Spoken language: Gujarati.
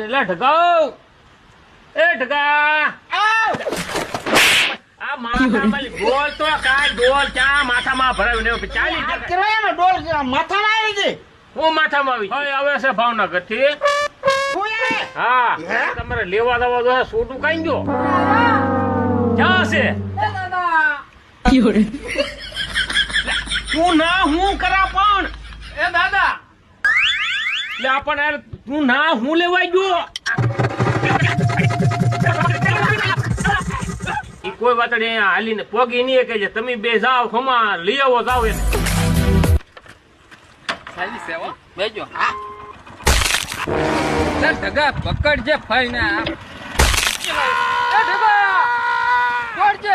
એટલે ઢગાઉ એ ઢગા આ માથામાં ડોલ તો કાંઈ ડોલ ક્યાં માથામાં ભરાયું ને ચાલી જાય કિરાયાનો ડોલ માથામાં આવી ગઈ. હું માથામાં આવી હવે આવે છે ભાવનગર થી હા તમારે લેવા દવા દો સોટું કાઈ ગયો ક્યાં છે તું ના હું કરા પણ એ દાદા લે આપણને તું ના હું લેવાઈ ગયો ઈ કોઈ વાત નહીં હાલીને પોગી નહીં કે તમે બે જાઓ ખમા લઈ આવો જાઓ એને સાલી સેવા બેજો હા ચાલ ઢગા પકડ જે ફાઈ ને એ ઢગા છોડ જે